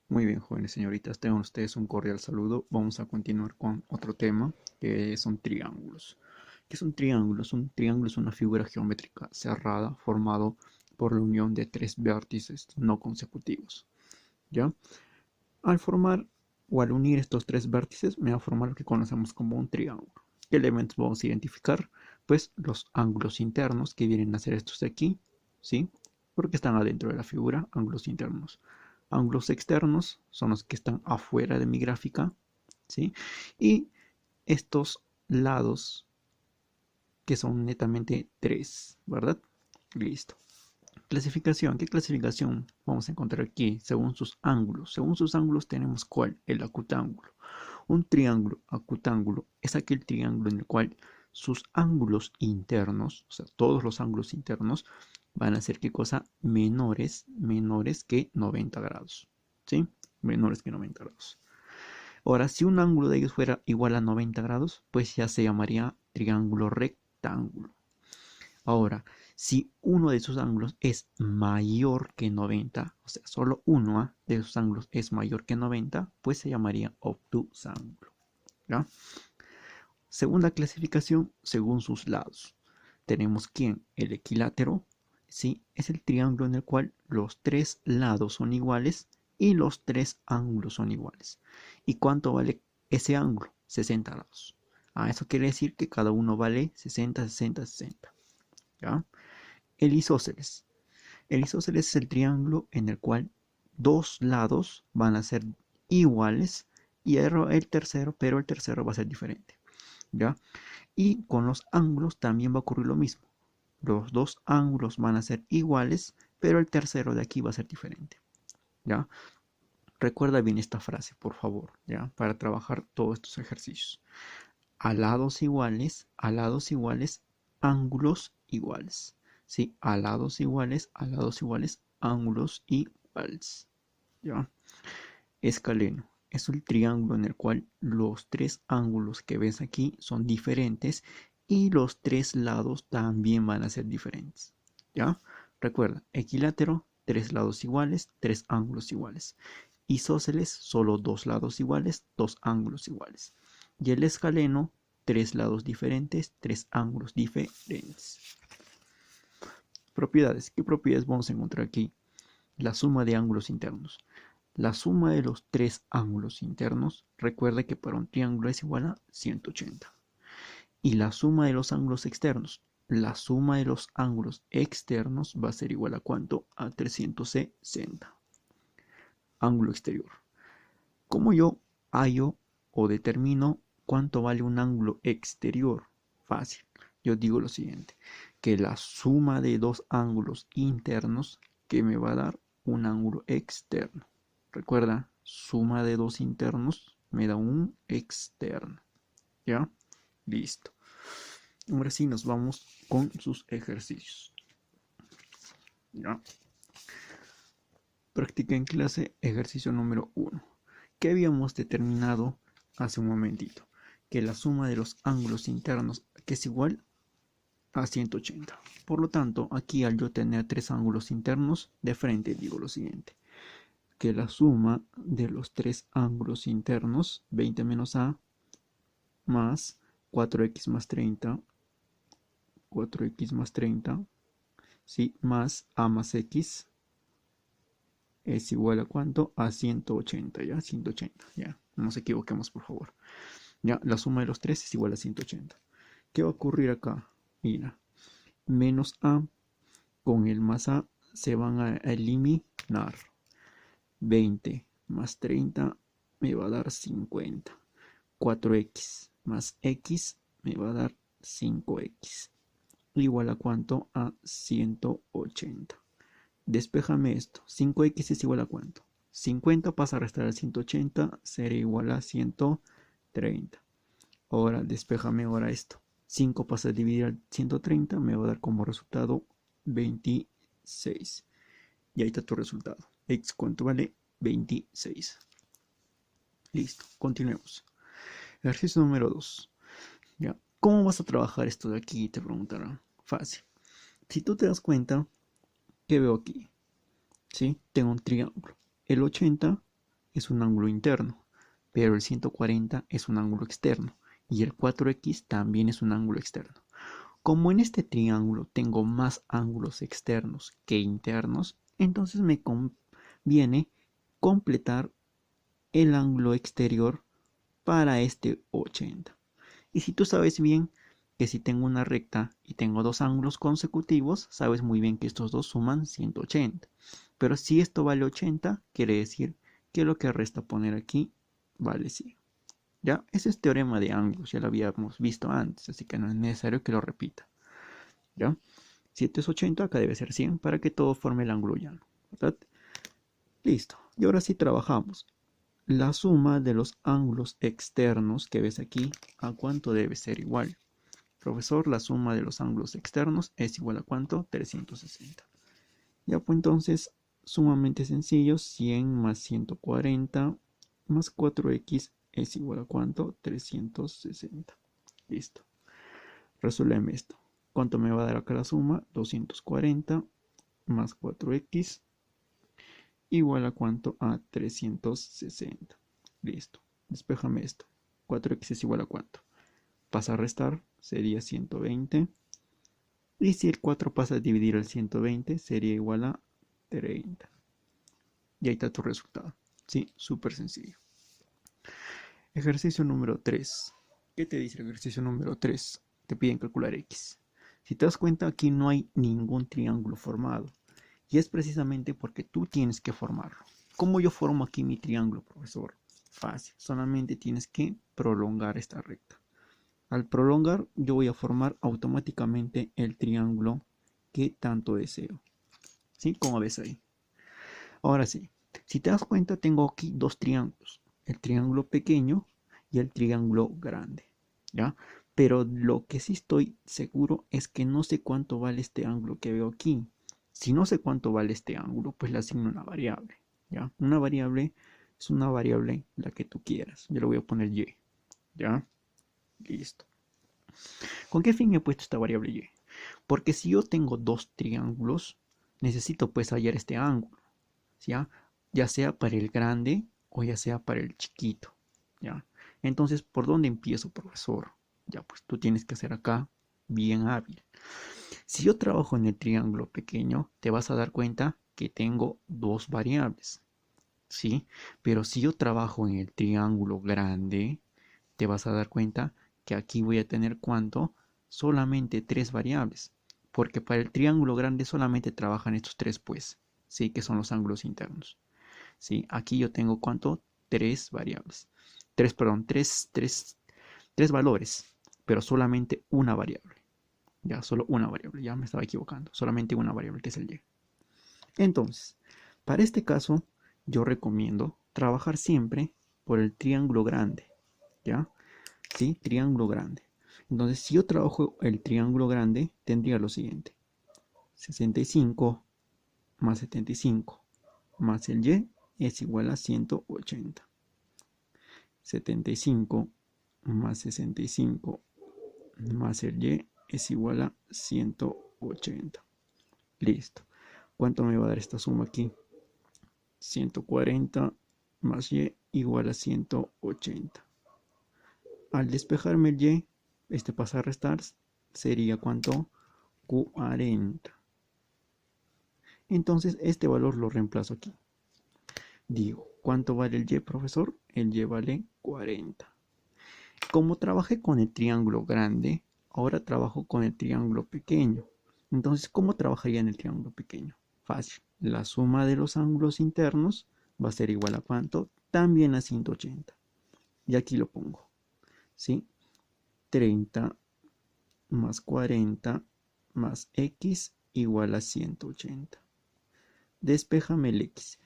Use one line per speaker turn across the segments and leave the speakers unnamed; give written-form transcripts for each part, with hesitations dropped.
Muy bien, jóvenes señoritas, tengan ustedes un cordial saludo. Vamos a continuar con otro tema que son triángulos. ¿Qué son triángulos? Un triángulo es una figura geométrica cerrada formado por la unión de tres vértices no consecutivos. ¿Ya? Al formar o al unir estos tres vértices, me va a formar lo que conocemos como un triángulo. ¿Qué elementos vamos a identificar? Pues los ángulos internos que vienen a ser estos de aquí, ¿sí? Porque están adentro de la figura, ángulos internos. Ángulos externos son los que están afuera de mi gráfica, ¿sí? Y estos lados que son netamente tres, ¿verdad? Listo. Clasificación. ¿Qué clasificación vamos a encontrar aquí? Según sus ángulos. Según sus ángulos tenemos ¿cuál? El acutángulo. Un triángulo acutángulo es aquel triángulo en el cual sus ángulos internos, o sea, todos los ángulos internos, van a ser ¿qué cosa? Menores que 90 grados. ¿Sí? Menores que 90 grados. Ahora, si un ángulo de ellos fuera igual a 90 grados, pues ya se llamaría triángulo rectángulo. Ahora, si uno de esos ángulos es mayor que 90, o sea, solo uno de esos ángulos es mayor que 90, pues se llamaría obtusángulo. ¿Ya? Segunda clasificación, según sus lados. Tenemos ¿quién? El equilátero, ¿sí? Es el triángulo en el cual los tres lados son iguales y los tres ángulos son iguales. ¿Y cuánto vale ese ángulo? 60 grados. Eso quiere decir que cada uno vale 60, 60, 60. ¿Ya? El isósceles. El isósceles es el triángulo en el cual dos lados van a ser iguales y el tercero, pero el tercero va a ser diferente. ¿Ya? Y con los ángulos también va a ocurrir lo mismo. Los dos ángulos van a ser iguales, pero el tercero de aquí va a ser diferente. ¿Ya? Recuerda bien esta frase, por favor, ¿ya? Para trabajar todos estos ejercicios. A lados iguales, ángulos iguales. ¿Sí? A lados iguales, ángulos iguales. ¿Ya? Escaleno. Es el triángulo en el cual los tres ángulos que ves aquí son diferentes y los tres lados también van a ser diferentes. ¿Ya? Recuerda, equilátero, tres lados iguales, tres ángulos iguales. Isósceles, solo dos lados iguales, dos ángulos iguales. Y el escaleno, tres lados diferentes, tres ángulos diferentes. Propiedades. ¿Qué propiedades vamos a encontrar aquí? La suma de ángulos internos. La suma de los tres ángulos internos, recuerde que para un triángulo es igual a 180. Y la suma de los ángulos externos. La suma de los ángulos externos va a ser igual a ¿cuánto? A 360. Ángulo exterior. ¿Cómo yo hallo o determino cuánto vale un ángulo exterior? Fácil. Yo digo lo siguiente, que la suma de dos ángulos internos que me va a dar un ángulo externo. Recuerda, suma de dos internos me da un externo. ¿Ya? Listo. Ahora sí nos vamos con sus ejercicios. ¿Ya? Práctica en clase, ejercicio número 1. ¿Qué habíamos determinado hace un momentito? Que la suma de los ángulos internos que es igual a 180. Por lo tanto, aquí al yo tener tres ángulos internos, de frente digo lo siguiente. Que la suma de los tres ángulos internos, 20 menos a, más 4x más 30, 4x más 30, ¿sí? Más a más x, es igual a ¿cuánto? A 180, ¿ya? 180, ya. No nos equivoquemos, por favor. Ya, la suma de los tres es igual a 180. ¿Qué va a ocurrir acá? Mira, menos a con el más a se van a eliminar. 20 más 30 me va a dar 50. 4x más x me va a dar 5x. Igual a ¿cuánto? A 180. Despéjame esto. 5x es igual a ¿cuánto? 50 pasa a restar al 180, será igual a 130. Ahora, despéjame ahora esto. 5 pasa a dividir al 130, me va a dar como resultado 26. Y ahí está tu resultado. X, ¿cuánto vale? 26. Listo, continuemos. Ejercicio número 2. ¿Ya? ¿Cómo vas a trabajar esto de aquí? Te preguntarán. Fácil. Si tú te das cuenta, ¿qué veo aquí? ¿Sí? Tengo un triángulo. El 80 es un ángulo interno, pero el 140 es un ángulo externo y el 4x también es un ángulo externo. Como en este triángulo tengo más ángulos externos que internos, entonces me conviene completar el ángulo exterior para este 80. Y si tú sabes bien que si tengo una recta y tengo dos ángulos consecutivos, sabes muy bien que estos dos suman 180. Pero si esto vale 80, quiere decir que lo que resta poner aquí vale 100. ¿Ya? Ese es teorema de ángulos, ya lo habíamos visto antes, así que no es necesario que lo repita. ¿Ya? Si esto es 80, acá debe ser 100 para que todo forme el ángulo llano, ¿verdad? Listo. Y ahora sí trabajamos. La suma de los ángulos externos que ves aquí, ¿a cuánto debe ser igual? Profesor, la suma de los ángulos externos es igual a ¿cuánto? 360. Ya pues entonces, sumamente sencillo, 100 más 140 más 4x es igual a ¿cuánto? 360. Listo. Resuélveme esto. ¿Cuánto me va a dar acá la suma? 240 más 4x igual a ¿cuánto? A 360. Listo. Despéjame esto. 4x es igual a ¿cuánto? Pasa a restar, sería 120. Y si el 4 pasa a dividir el 120, sería igual a 30. Y ahí está tu resultado. Sí, súper sencillo. Ejercicio número 3. ¿Qué te dice el ejercicio número 3? Te piden calcular x. Si te das cuenta, aquí no hay ningún triángulo formado. Y es precisamente porque tú tienes que formarlo. ¿Cómo yo formo aquí mi triángulo, profesor? Fácil. Solamente tienes que prolongar esta recta. Al prolongar, yo voy a formar automáticamente el triángulo que tanto deseo. ¿Sí? Como ves ahí. Ahora sí, si te das cuenta, tengo aquí dos triángulos. El triángulo pequeño y el triángulo grande. ¿Ya? Pero lo que sí estoy seguro es que no sé cuánto vale este ángulo que veo aquí. Si no sé cuánto vale este ángulo, pues le asigno una variable. ¿Ya? Una variable es una variable la que tú quieras. Yo le voy a poner y. ¿Ya? Listo. ¿Con qué fin he puesto esta variable y? Porque si yo tengo dos triángulos, necesito pues hallar este ángulo. ¿Ya? Ya sea para el grande o ya sea para el chiquito. ¿Ya? Entonces, ¿por dónde empiezo, profesor? Ya, pues tú tienes que hacer acá bien hábil. Si yo trabajo en el triángulo pequeño, te vas a dar cuenta que tengo dos variables. ¿Sí? Pero si yo trabajo en el triángulo grande, te vas a dar cuenta que aquí voy a tener ¿cuánto? Solamente tres variables. Porque para el triángulo grande solamente trabajan estos tres, pues. Sí, que son los ángulos internos. ¿Sí? Aquí yo tengo ¿cuánto? Tres variables. Tres valores, pero solamente una variable. Ya, solo una variable. Ya me estaba equivocando. Solamente una variable, que es el y. Entonces, para este caso, yo recomiendo trabajar siempre por el triángulo grande. ¿Ya? ¿Sí? Triángulo grande. Entonces, si yo trabajo el triángulo grande, tendría lo siguiente. 65 más 75 más el y es igual a 180. 75 más 65 más el y es igual a 180. Listo. ¿Cuánto me va a dar esta suma aquí? 140 más y igual a 180. Al despejarme el y, este pasa a restar, sería ¿cuánto? 40. Entonces este valor lo reemplazo aquí. Digo, ¿cuánto vale el y, profesor? El y vale 40. Como trabajé con el triángulo grande, ahora trabajo con el triángulo pequeño. Entonces, ¿cómo trabajaría en el triángulo pequeño? Fácil. La suma de los ángulos internos va a ser igual a ¿cuánto? También a 180. Y aquí lo pongo. ¿Sí? 30 más 40 más x igual a 180. Despéjame el x.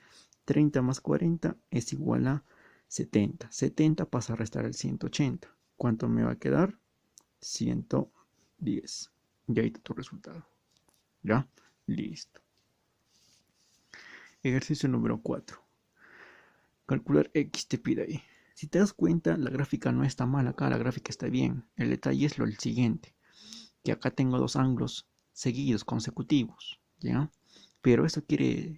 30 más 40 es igual a 70. 70 pasa a restar el 180. ¿Cuánto me va a quedar? 110. Y ahí está tu resultado. ¿Ya? Listo. Ejercicio número 4. Calcular x te pide ahí. Si te das cuenta, la gráfica no está mal acá, la gráfica está bien. El detalle es lo siguiente, que acá tengo dos ángulos seguidos, consecutivos, ¿ya? Pero eso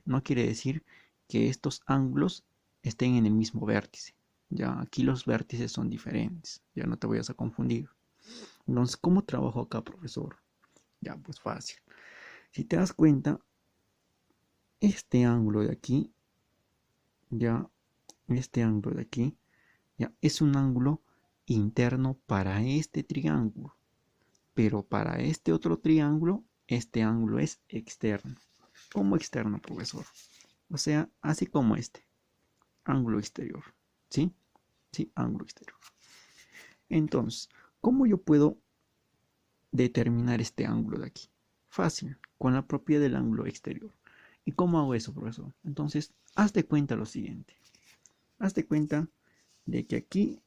no quiere decir que estos ángulos estén en el mismo vértice. Ya, aquí los vértices son diferentes, ya no te vayas a confundir. Entonces, ¿cómo trabajo acá, profesor? Ya, pues fácil. Si te das cuenta, este ángulo de aquí, ya, este ángulo de aquí, ya, es un ángulo interno para este triángulo. Pero para este otro triángulo, este ángulo es externo. ¿Cómo externo, profesor? O sea, así como este, ángulo exterior. ¿Sí? Sí, ángulo exterior. Entonces, ¿cómo yo puedo determinar este ángulo de aquí? Fácil, con la propiedad del ángulo exterior. ¿Y cómo hago eso, profesor? Entonces, haz de cuenta lo siguiente. Haz de cuenta de que aquí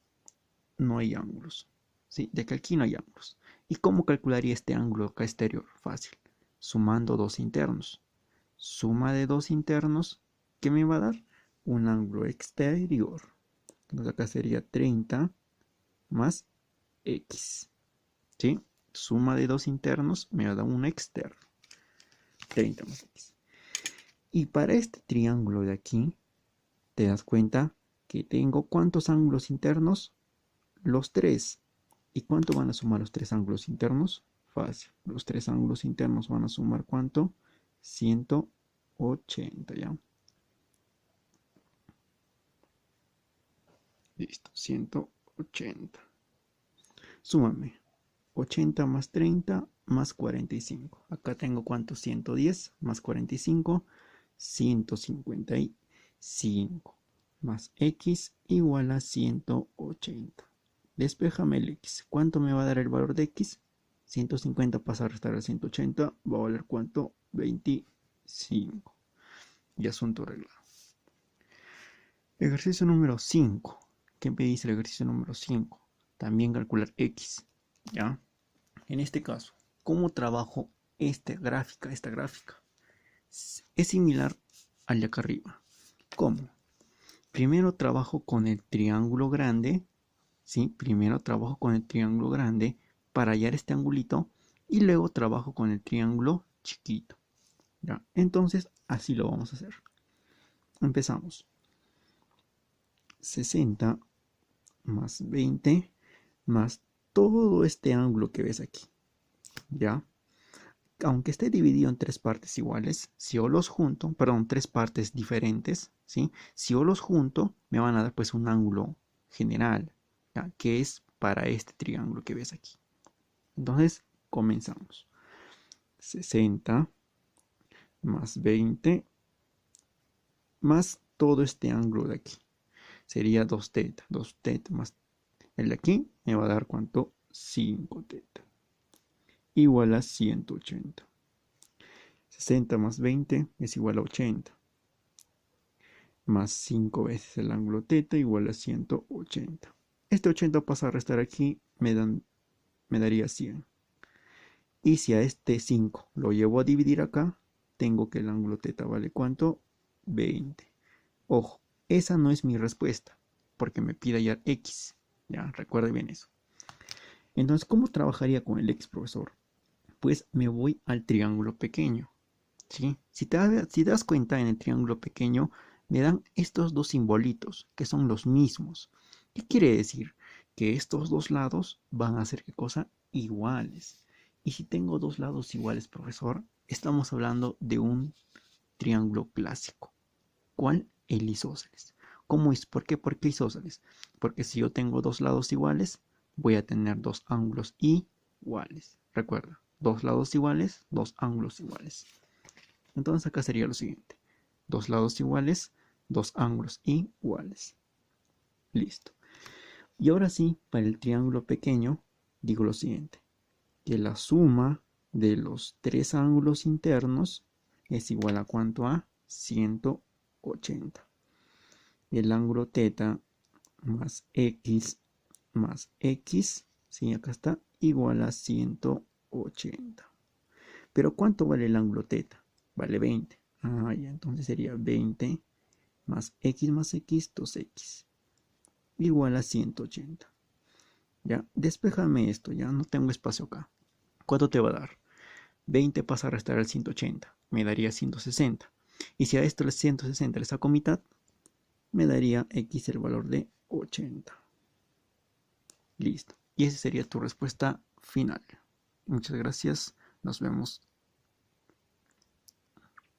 no hay ángulos. ¿Sí? De que aquí no hay ángulos. ¿Y cómo calcularía este ángulo acá exterior? Fácil. Sumando dos internos. Suma de dos internos, ¿qué me va a dar? Un ángulo exterior. Entonces acá sería 30 más X. ¿Sí? Suma de dos internos me va a dar un externo. 30 más X. Y para este triángulo de aquí, te das cuenta que tengo ¿cuántos ángulos internos? Los tres. ¿Y cuánto van a sumar los tres ángulos internos? Fácil. Los tres ángulos internos van a sumar ¿cuánto? 180, ¿ya? Listo, 180. Súmame. 80 más 30 más 45. Acá tengo ¿cuánto? 110 más 45. 155 más X igual a 180. Despéjame el X. ¿Cuánto me va a dar el valor de X? 150 pasa a restar a 180. Va a valer ¿cuánto? 25. Y asunto arreglado. Ejercicio número 5. ¿Qué me dice el ejercicio número 5? También calcular X. ¿Ya? En este caso, ¿cómo trabajo esta gráfica? Esta gráfica es similar al de acá arriba. ¿Cómo? Primero trabajo con el triángulo grande. ¿Sí? Primero trabajo con el triángulo grande para hallar este angulito y luego trabajo con el triángulo chiquito. ¿Ya? Entonces, así lo vamos a hacer. Empezamos. 60 más 20 más todo este ángulo que ves aquí. ¿Ya? Aunque esté dividido en tres partes iguales, si yo los junto, perdón, tres partes diferentes, ¿sí? Si yo los junto, me van a dar pues un ángulo general, ¿ya? Que es para este triángulo que ves aquí. Entonces, comenzamos. 60 más 20 más todo este ángulo de aquí. Sería 2 teta. 2 teta más el de aquí me va a dar ¿cuánto? 5 teta. Igual a 180. 60 más 20 es igual a 80. Más 5 veces el ángulo teta igual a 180. Este 80 pasa a restar aquí, me daría 100. Y si a este 5 lo llevo a dividir acá, tengo que el ángulo teta vale ¿cuánto? 20. Ojo, esa no es mi respuesta, porque me pide hallar X. Ya, recuerde bien eso. Entonces, ¿cómo trabajaría con el X, profesor? Pues me voy al triángulo pequeño. ¿Sí? Si te das cuenta, en el triángulo pequeño me dan estos dos simbolitos, que son los mismos. ¿Qué quiere decir? Que estos dos lados van a ser ¿qué cosa? Iguales. Y si tengo dos lados iguales, profesor, estamos hablando de un triángulo clásico. ¿Cuál? El isósceles. ¿Cómo es? ¿Por qué? ¿Por qué isósceles? Porque si yo tengo dos lados iguales, voy a tener dos ángulos iguales. Recuerda, dos lados iguales, dos ángulos iguales. Entonces acá sería lo siguiente. Dos lados iguales, dos ángulos iguales. Listo. Y ahora sí, para el triángulo pequeño, digo lo siguiente. Que la suma de los tres ángulos internos es igual a ¿cuánto? A 180. El ángulo teta más X, sí, acá está, igual a 180. Pero ¿cuánto vale el ángulo teta? Vale 20. Ah, ya, entonces sería 20 más X, 2X, igual a 180. Ya, despéjame esto, ya no tengo espacio acá. ¿Cuánto te va a dar? 20 pasa a restar al 180, me daría 160. Y si a esto el 160 le saco mitad, me daría x el valor de 80. Listo. Y esa sería tu respuesta final. Muchas gracias. Nos vemos